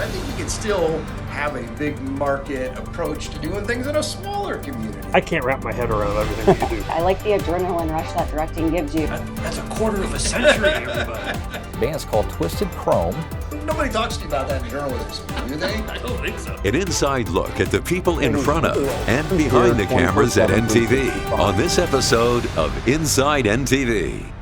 I think you could still have a big market approach to doing things in a smaller community. I can't wrap my head around everything that you do. I like the adrenaline rush that directing gives you. That's a quarter of a century, everybody. The band's called Twisted Chrome. Nobody talks to you about that in journalism school, do they? I don't think so. An inside look at the people in front of and behind the cameras at NTV on this episode of Inside NTV.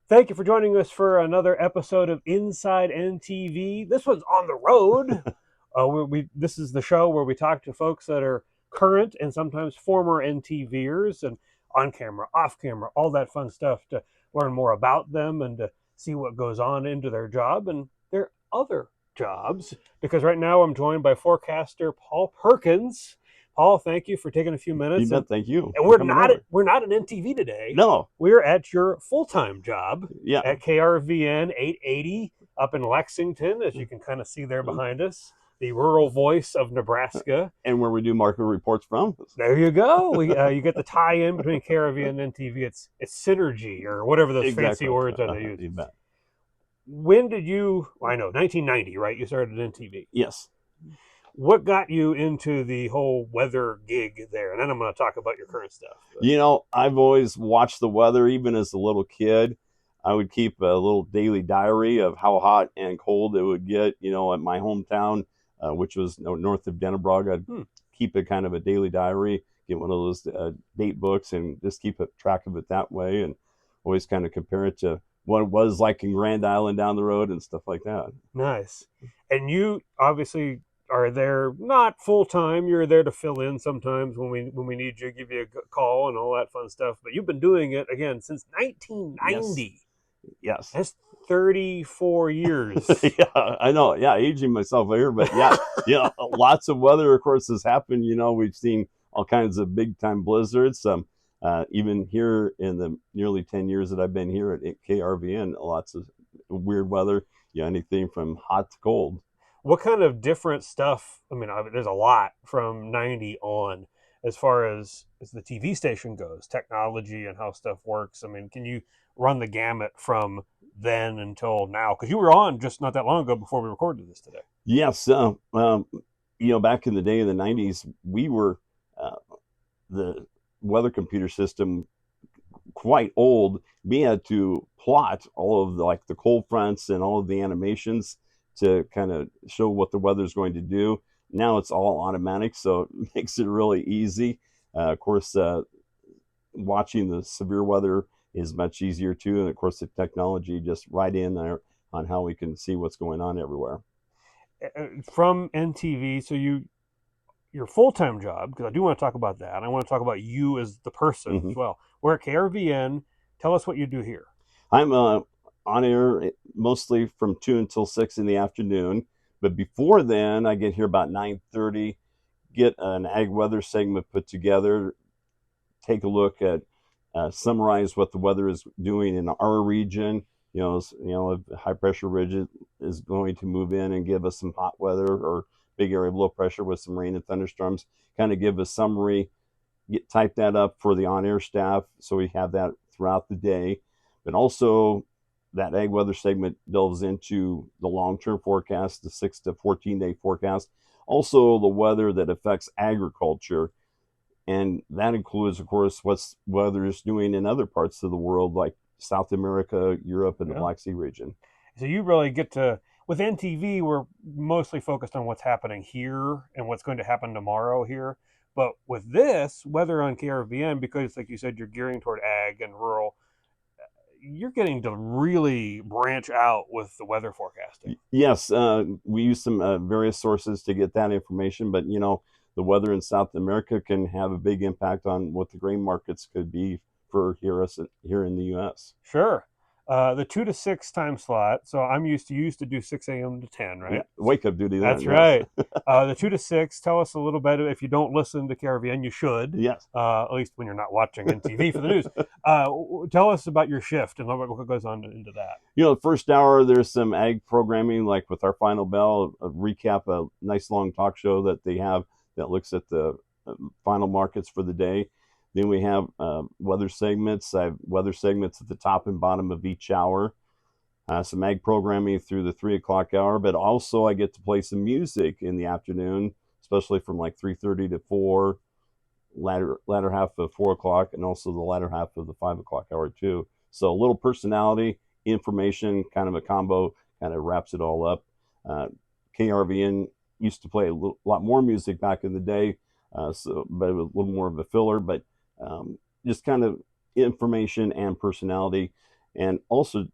Thank you for joining us for another episode of Inside NTV. This one's on the road. This is the show where we talk to folks that are current and sometimes former NTVers, and on camera, off camera, all that fun stuff to learn more about them and to see what goes on into their job and their other jobs. Because right now I'm joined by forecaster Paul Perkins. Paul, thank you for taking a few minutes. Thank you. And we're not an NTV today. No. We're at your full-time job Yeah. at KRVN 880 up in Lexington, as you can kind of see there behind us, the rural voice of Nebraska. And where we do market reports from. There you go. You get the tie-in between KRVN and NTV. It's synergy or whatever those fancy words are they use. You bet. When did you, I know, 1990, right? You started at NTV. Yes. What got you into the whole weather gig there? And then I'm going to talk about your current stuff. You know, I've always watched the weather, even as a little kid. I would keep a little daily diary of how hot and cold it would get, at my hometown, which was north of Dennebrog. I'd keep it kind of a daily diary, get one of those date books and just keep a track of it that way, and always kind of compare it to what it was like in Grand Island down the road and stuff like that. Nice. And you obviously are there not full time. You're there to fill in sometimes when we need you, give you a call and all that fun stuff. But you've been doing it again since 1990. Yes. That's 34 years. Yeah, I know. Yeah, aging myself here, but yeah, lots of weather, of course, has happened. We've seen all kinds of big time blizzards. Even here in the nearly 10 years that I've been here at KRVN, lots of weird weather. Anything from hot to cold. What kind of different stuff? I mean, there's a lot from 90 on as far as the TV station goes, technology and how stuff works. I mean, can you run the gamut from then until now? Because you were on just not that long ago before we recorded this today. Yes. Back in the day in the 90s, we were the weather computer system quite old. We had to plot all of the cold fronts and all of the animations to kind of show what the weather is going to do. Now it's all automatic, so it makes it really easy. Of course, watching the severe weather is much easier too. And of course, the technology just right in there on how we can see what's going on everywhere. From NTV, so your full-time job, because I do want to talk about that. And I want to talk about you as the person as well. We're at KRVN. Tell us what you do here. I'm on air mostly from 2 until 6 in the afternoon. But before then, I get here about 9:30, get an ag weather segment put together, take a look at, summarize what the weather is doing in our region. High pressure ridge is going to move in and give us some hot weather, or big area of low pressure with some rain and thunderstorms. Kind of give a summary, type that up for the on-air staff so we have that throughout the day. But also, that ag weather segment delves into the long-term forecast, the 6 to 14-day forecast. Also, the weather that affects agriculture. And that includes, of course, what weather is doing in other parts of the world, like South America, Europe, and the Black Sea region. So you really get to, with NTV, we're mostly focused on what's happening here and what's going to happen tomorrow here. But with this, weather on KRVN, because like you said, you're gearing toward ag and rural, you're getting to really branch out with the weather forecasting. Yes, we use some various sources to get that information, but the weather in South America can have a big impact on what the grain markets could be for here in the U.S. Sure. The 2 to 6 time slot. So I'm used to do 6 a.m. to 10, right? Yeah, wake up duty. That's right. The 2 to 6. Tell us a little bit. If you don't listen to KRVN, you should. Yes. At least when you're not watching NTV for the news. Tell us about your shift and what goes on into that. The first hour there's some ag programming, like with our final bell, a recap, a nice long talk show that they have that looks at the final markets for the day. Then we have weather segments. I have weather segments at the top and bottom of each hour. some ag programming through the 3 o'clock hour, but also I get to play some music in the afternoon, especially from like 3:30 to 4, latter half of 4 o'clock, and also the latter half of the 5 o'clock hour too. So a little personality, information, kind of a combo, kind of wraps it all up. KRVN used to play a lot more music back in the day, but it was a little more of a filler, but just kind of information and personality. And also,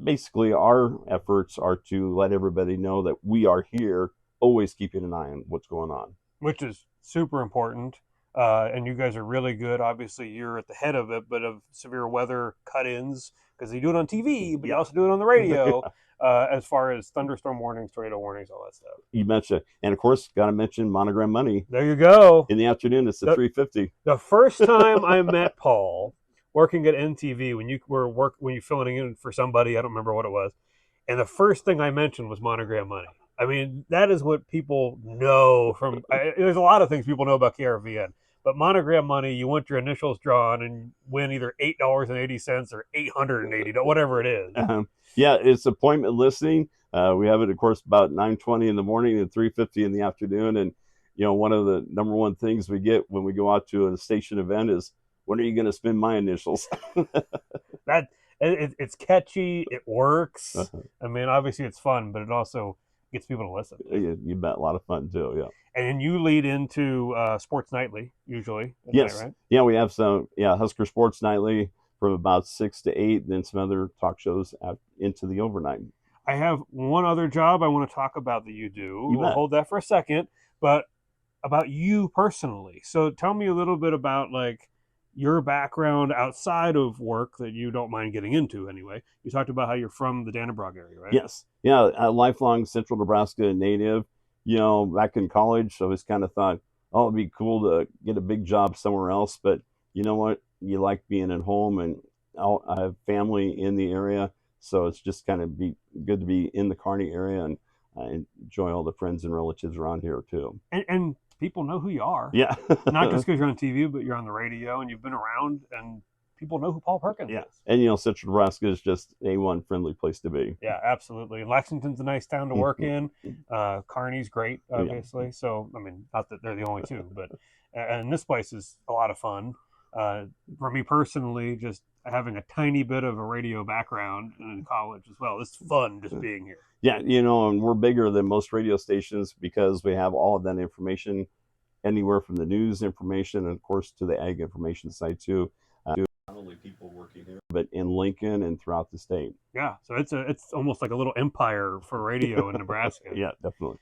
basically, our efforts are to let everybody know that we are here, always keeping an eye on what's going on. Which is super important. And you guys are really good. Obviously, you're at the head of it, but of severe weather cut-ins, because you do it on TV, but you also do it on the radio. As far as thunderstorm warnings, tornado warnings, all that stuff. You mentioned, and of course, got to mention Monogram Money. There you go. In the afternoon, it's the 3:50. The first time I met Paul, working at NTV, when you filling in for somebody, I don't remember what it was, and the first thing I mentioned was Monogram Money. I mean, that is what people know from. There's a lot of things people know about KRVN. But Monogram Money, you want your initials drawn and win either $8.80 or $880, whatever it is. Yeah, it's appointment listening. We have it, of course, about 9:20 in the morning and 3:50 in the afternoon. And one of the number one things we get when we go out to a station event is, when are you going to spin my initials? It's catchy. It works. I mean, obviously it's fun, but it also gets people to listen. You bet. A lot of fun too. Yeah. And you lead into Sports Nightly usually. Yes. Right? Yeah, we have some. Yeah, Husker Sports Nightly from about 6 to 8, and then some other talk shows into the overnight. I have one other job I want to talk about that you do. We'll hold that for a second, but about you personally. So tell me a little bit about your background outside of work that you don't mind getting into anyway. You talked about how you're from the Dannebrog area, right? Yes. Yeah, a lifelong Central Nebraska native. Back in college, I always kind of thought, oh, it'd be cool to get a big job somewhere else. But you know what? You like being at home, and I have family in the area. So it's just kind of good to be in the Kearney area, and I enjoy all the friends and relatives around here too. And people know who you are. Yeah. Not just because you're on TV, but you're on the radio and you've been around, and people know who Paul Perkins is. And Central Nebraska is just a friendly place to be. Yeah, absolutely. Lexington's a nice town to work in. Kearney's great, obviously. So, I mean, not that they're the only two, but and this place is a lot of fun. For me personally, just having a tiny bit of a radio background in college as well, it's fun just being here. Yeah, and we're bigger than most radio stations because we have all of that information, anywhere from the news information, and of course to the ag information side too. Not only people working here, but in Lincoln and throughout the state. Yeah, so it's almost like a little empire for radio in Nebraska. Yeah, definitely.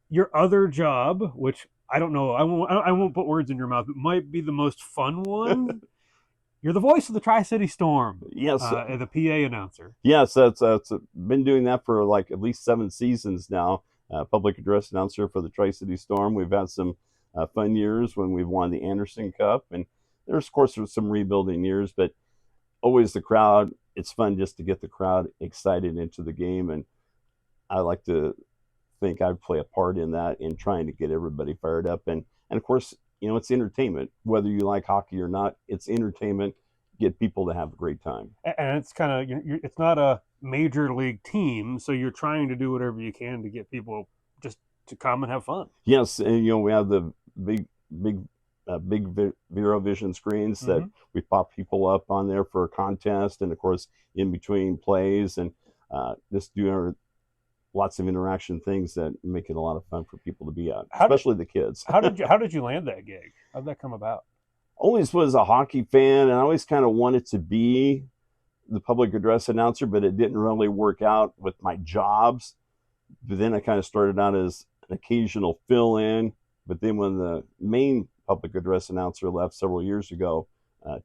Your other job, which I don't know, I won't put words in your mouth, but might be the most fun one. You're the voice of the Tri-City Storm. Yes. The PA announcer. Yes, that's been doing that for at least 7 seasons now. Public address announcer for the Tri-City Storm. We've had some fun years when we've won the Anderson Cup, and there's, of course, some rebuilding years, but always the crowd. It's fun just to get the crowd excited into the game, and I like to think I play a part in that, in trying to get everybody fired up. And of course, it's entertainment. Whether you like hockey or not, it's entertainment. Get people to have a great time. And it's kind of, it's not a major league team, so you're trying to do whatever you can to get people just to come and have fun. Yes, and we have the big Vero Vision screens that we pop people up on there for a contest, and of course in between plays, and just do lots of interaction things that make it a lot of fun for people to be at, especially the kids. How did you land that gig? How did that come about? Always was a hockey fan, and I always kind of wanted to be the public address announcer, but it didn't really work out with my jobs. But then I kind of started out as an occasional fill-in, but then when the main public address announcer left several years ago,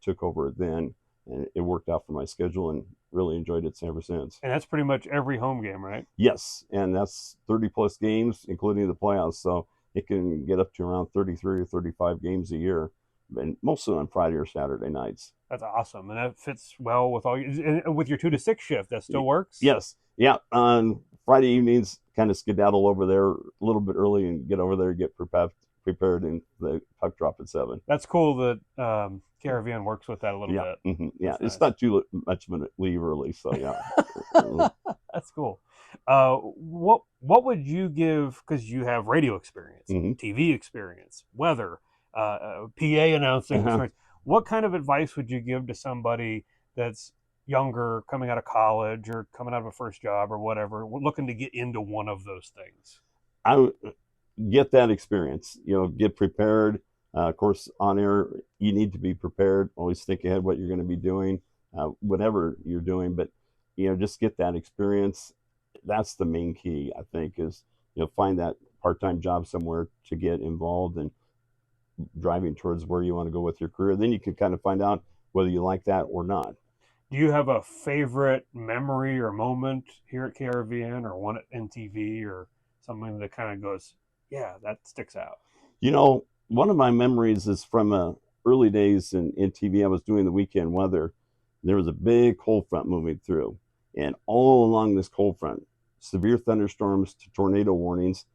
took over then, and it worked out for my schedule, and really enjoyed it ever since. And that's pretty much every home game, right? Yes, and that's 30 plus games, including the playoffs. So it can get up to around 33 or 35 games a year, and mostly on Friday or Saturday nights. That's awesome, and that fits well with with your 2 to 6 shift. That still works. Yes, yeah. On Friday evenings, kind of skedaddle over there a little bit early and get over there, get prepared in the puck drop at 7. That's cool that KRVN works with that a little Yeah, bit. yeah. That's It's nice. not too much of a leave early, so yeah. That's cool. What would you give, because you have radio experience, Mhm. TV experience, weather, PA announcing Uh-huh. experience? What kind of advice would you give to somebody that's younger, coming out of college or coming out of a first job or whatever, looking to get into one of those things? I would get that experience. Get prepared. Of course, on air, you need to be prepared. Always think ahead what you're going to be doing, whatever you're doing. But just get that experience. That's the main key, I think, is find that part-time job somewhere to get involved and driving towards where you want to go with your career. Then you can kind of find out whether you like that or not. Do you have a favorite memory or moment here at KRVN or one at NTV or something that kind of goes, yeah, that sticks out? One of my memories is from early days in NTV. I was doing the weekend weather. There was a big cold front moving through, and all along this cold front, severe thunderstorms to tornado warnings,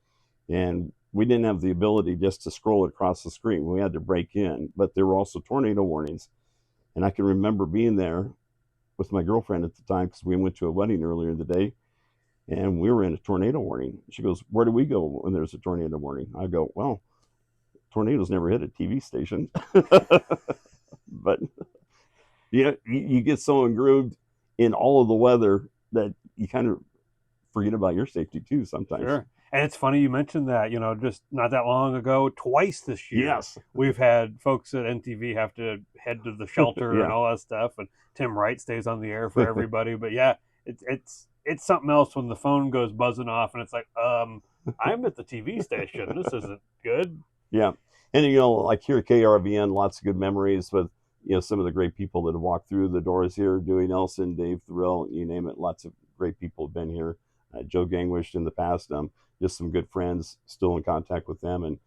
and we didn't have the ability just to scroll it across the screen. We had to break in, but there were also tornado warnings. And I can remember being there with my girlfriend at the time because we went to a wedding earlier in the day, and we were in a tornado warning. She goes, "Where do we go when there's a tornado warning?" I go, "Well, tornadoes never hit a TV station." But you get so engrooved in all of the weather that you kind of forget about your safety too sometimes. Sure. And it's funny you mentioned that, just not that long ago, twice this year, Yes. we've had folks at NTV have to head to the shelter Yeah. and all that stuff. And Tim Wright stays on the air for everybody. But yeah, it's something else when the phone goes buzzing off and it's like, I'm at the TV station. This isn't good. Yeah. And, like here at KRVN, lots of good memories with, some of the great people that have walked through the doors here, Dewey Nelson, Dave Thrill, you name it. Lots of great people have been here. Joe Gangwish in the past, just some good friends, still in contact with them, and,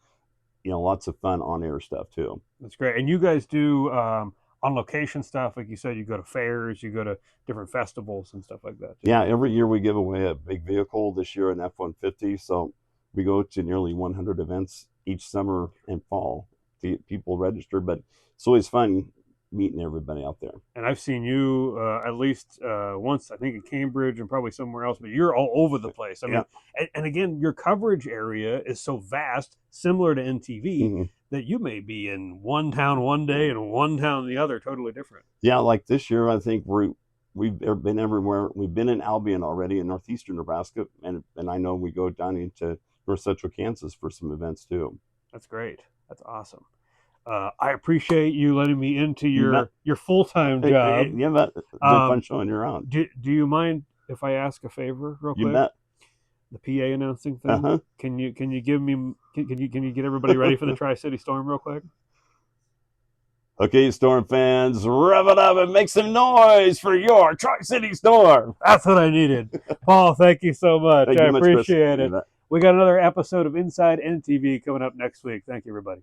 lots of fun on-air stuff too. That's great. And you guys do on location stuff. Like you said, you go to fairs, you go to different festivals and stuff like that too. Yeah, every year we give away a big vehicle. This year an F-150. So we go to nearly 100 events each summer and fall. People register, but it's always fun meeting everybody out there. And I've seen you at least once, I think in Cambridge and probably somewhere else, but you're all over the place. I mean, and again, your coverage area is so vast, similar to NTV, that you may be in one town one day and one town the other, totally different. Yeah, like this year, I think we've been everywhere. We've been in Albion already in northeastern Nebraska, and I know we go down into north central Kansas for some events too. That's great. That's awesome. I appreciate you letting me into your full-time job. Yeah, but it's fun showing you around. Do you mind if I ask a favor real quick? You bet. The PA announcing thing. Can you give me? Can you get everybody ready for the Tri-City Storm real quick? Okay, Storm fans, rev it up and make some noise for your Tri-City Storm. That's what I needed. Paul, thank you so much. Thank you I much, Chris. appreciate it. We got another episode of Inside NTV coming up next week. Thank you, everybody.